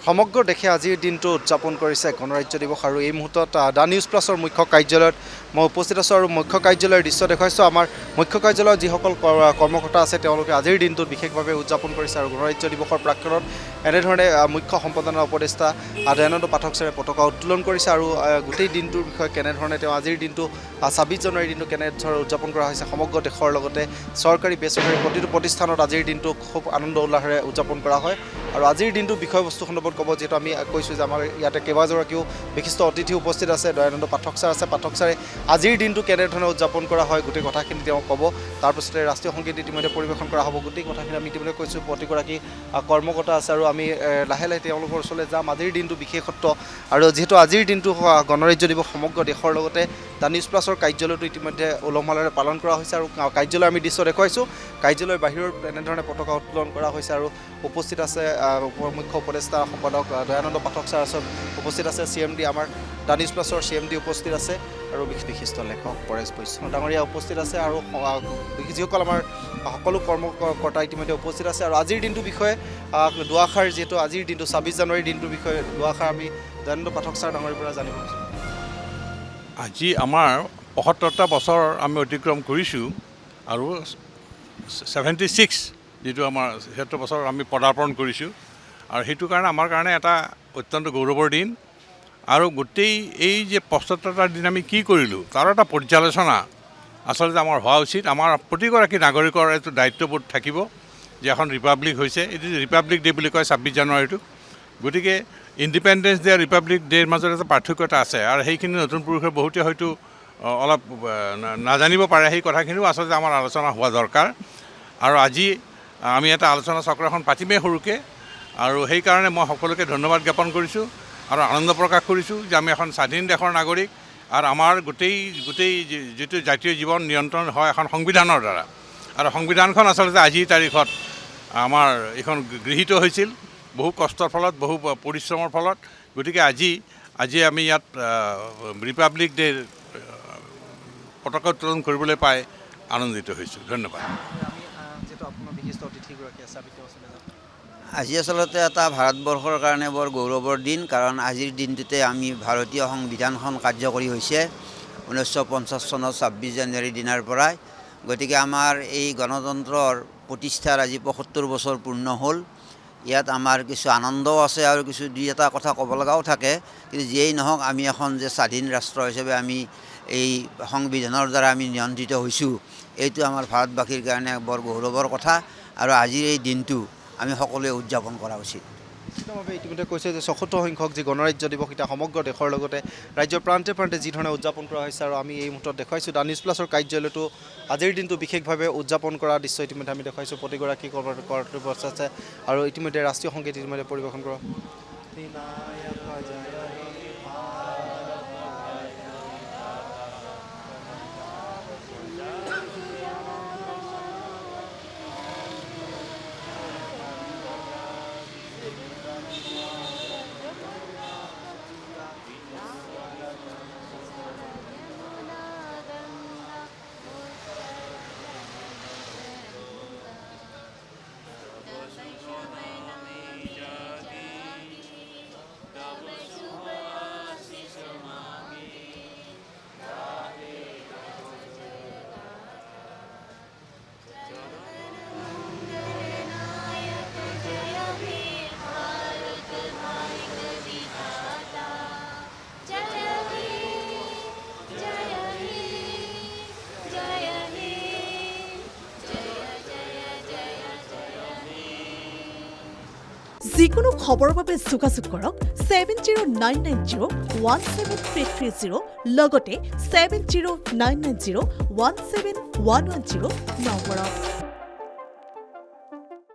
সমগ্ৰ দেশে আজিৰ দিনটো উদযাপন কৰিছে গণৰাজ্য দিৱস আৰু এই মুহূৰ্তত দ্য নিউজ প্লাছৰ মুখ্য কাৰ্যালয়ত মই উপস্থিত আছোঁ আৰু মুখ্য কাৰ্যালয়ৰ দৃশ্য দেখুৱাইছোঁ। আমাৰ মুখ্য কাৰ্যালয়ত যিসকল কৰ্মকৰ্তা আছে তেওঁলোকে আজিৰ দিনটোত বিশেষভাৱে উদযাপন কৰিছে আৰু গণৰাজ্য দিৱসৰ প্ৰাক্ক্ষণত এনেধৰণে মুখ্য সম্পাদনা উপদেষ্টা দয়ানন্দ পাঠক ছাৰে পতাকা উত্তোলন কৰিছে আৰু গোটেই দিনটোৰ বিষয়ে কেনেধৰণে তেওঁ আজিৰ দিনটো ২৬ জানুৱাৰীৰ দিনটো কেনেধৰণে উদযাপন কৰা হৈছে সমগ্ৰ দেশৰ লগতে চৰকাৰী বেচৰকাৰী প্ৰতিটো প্ৰতিষ্ঠানত আজিৰ দিনটো খুব আনন্দ উল্লাহেৰে উদযাপন কৰা হয়। আৰু আজিৰ দিনটোৰ বিষয়বস্তু সন্দৰ্ভত ক'ব যিহেতু আমি কৈছোঁ যে আমাৰ ইয়াতে কেইবাগৰাকীও বিশিষ্ট অতিথি উপস্থিত আছে। দয়ানন্দ পাঠক ছাৰ আছে। পাঠক ছাৰে আজিৰ দিনটো কেনেধৰণে উদযাপন কৰা হয় গোটেই কথাখিনি তেওঁ ক'ব। তাৰপিছতে ৰাষ্ট্ৰীয় সংগীত ইতিমধ্যে পৰিৱেশন কৰা হ'ব। গোটেই কথাখিনি আমি ইতিমধ্যে কৈছোঁ প্ৰতিগৰাকী কৰ্মকৰ্তা আছে আৰু আমি লাহে লাহে তেওঁলোকৰ ওচৰলৈ যাম। আজিৰ দিনটো বিশেষত্ব আৰু যিহেতু আজিৰ দিনটো গণৰাজ্য দিৱস সমগ্ৰ দেশৰ লগতে দ্য নিউজ প্লাছৰ কাৰ্যালয়টো ইতিমধ্যে উলহ মালহেৰে পালন কৰা হৈছে আৰু কাৰ্যালয়ৰ আমি দৃশ্য দেখুৱাইছোঁ। কাৰ্যালয়ৰ বাহিৰৰ এনেধৰণে পতাকা উত্তোলন কৰা হৈছে আৰু উপস্থিত আছে মুখ্য উপদেষ্টা সম্পাদক দয়ানন্দ পাঠক ছাৰ উপস্থিত আছে। CMD আমাৰ দ্য নিউজ প্লাছৰ CMD উপস্থিত আছে আৰু বিশিষ্ট লেখক পৰেশ বৈষ্ণৱ ডাঙৰীয়া উপস্থিত আছে আৰু যিসকল আমাৰ সকলো কৰ্মকৰ্তা ইতিমধ্যে উপস্থিত আছে। আৰু আজিৰ দিনটোৰ বিষয়ে দুআষাৰ যিহেতু আজিৰ দিনটো ২৬ জানুৱাৰীৰ দিনটোৰ বিষয়ে দুআষাৰ আমি দয়ানন্দ পাঠক ছাৰ ডাঙৰীয়াৰ পৰা জানিব বিচাৰোঁ। আজি আমাৰ ৭৫টা বছৰ আমি অতিক্ৰম কৰিছোঁ আৰু 76 যিটো আমাৰ ৭৬ বছৰ আমি পদাৰ্পণ কৰিছোঁ আৰু সেইটো কাৰণে আমাৰ কাৰণে এটা অত্যন্ত গৌৰৱৰ দিন। আৰু গোটেই এই যে ৭৫টাৰ দিন আমি কি কৰিলোঁ তাৰ এটা পৰ্যালোচনা আচলতে আমাৰ হোৱা উচিত। আমাৰ প্ৰতিগৰাকী নাগৰিকৰ এইটো দায়িত্ববোধ থাকিব যে এখন ৰিপাব্লিক হৈছে। এইটো ৰিপাব্লিক ডে বুলি কয় ২৬ জানুৱাৰীটো। গতিকে ইণ্ডিপেণ্ডেঞ্চ ডে ৰিপাব্লিক ডেৰ মাজত এটা পাৰ্থক্যতা আছে আৰু সেইখিনি নতুন পুৰুষে বহুতে হয়তো অলপ নাজানিব পাৰে। সেই কথাখিনিও আচলতে আমাৰ আলোচনা হোৱা দৰকাৰ। আৰু আজি আমি এটা আলোচনা চক্ৰ এখন পাতিমেই সৰুকৈ আৰু সেইকাৰণে মই সকলোকে ধন্যবাদ জ্ঞাপন কৰিছোঁ আৰু আনন্দ প্ৰকাশ কৰিছোঁ যে আমি এখন স্বাধীন দেশৰ নাগৰিক আৰু আমাৰ গোটেই যিটো জাতীয় জীৱন নিয়ন্ত্ৰণ হয় এখন সংবিধানৰ দ্বাৰা আৰু সংবিধানখন আচলতে আজিৰ তাৰিখত আমাৰ এইখন গৃহীত হৈছিল বহু কষ্টৰ ফলত বহু পৰিশ্ৰমৰ ফলত। গতিকে আজি আমি ইয়াত ৰিপাব্লিক ডে পতাকা উত্তোলন কৰিবলৈ পাই আনন্দিত হৈছোঁ। ধন্যবাদ। আজি আচলতে এটা ভাৰতবৰ্ষৰ কাৰণে বৰ গৌৰৱৰ দিন, কাৰণ আজিৰ দিনটোতে আমি ভাৰতীয় সংবিধানখন কাৰ্যকৰী হৈছে 1950 চনৰ ২৬ জানুৱাৰীৰ দিনাৰ পৰাই। গতিকে আমাৰ এই গণতন্ত্ৰৰ প্ৰতিষ্ঠাৰ আজি ৭৫ বছৰ পূৰ্ণ হ'ল। ইয়াত আমাৰ কিছু আনন্দও আছে আৰু কিছু দুই এটা কথা ক'ব লগাও থাকে। কিন্তু যিয়েই নহওক আমি এখন যে স্বাধীন ৰাষ্ট্ৰ হিচাপে আমি এই সংবিধানৰ দ্বাৰা আমি নিয়ন্ত্ৰিত হৈছোঁ, এইটো আমাৰ ভাৰতবাসীৰ কাৰণে বৰ গৌৰৱৰ কথা আৰু আজিৰ এই দিনটো আমি সকলোৱে উদযাপন কৰা উচিত। নিশ্চিতভাৱে ইতিমধ্যে কৈছে যে ৭৬ সংখ্যক যি গণৰাজ্য দিৱস এতিয়া সমগ্ৰ দেশৰ লগতে ৰাজ্যৰ প্ৰান্তে প্ৰান্তে যি ধৰণে উদযাপন কৰা হৈছে আৰু আমি এই মুহূৰ্তত দেখুৱাইছোঁ দ্য নিউজ প্লাছৰ কাৰ্যালয়টো আজিৰ দিনটো বিশেষভাৱে উদযাপন কৰা দৃশ্য ইতিমধ্যে আমি দেখুৱাইছোঁ। প্ৰতিগৰাকী কৰ্তৃপক্ষ আছে আৰু ইতিমধ্যে ৰাষ্ট্ৰীয় সংগীত ইতিমধ্যে পৰিৱেশন কৰা। যিকোনো খবৰৰ বাবে যোগাযোগ কৰক 7099017330 লগতে 7099017110 নম্বৰত।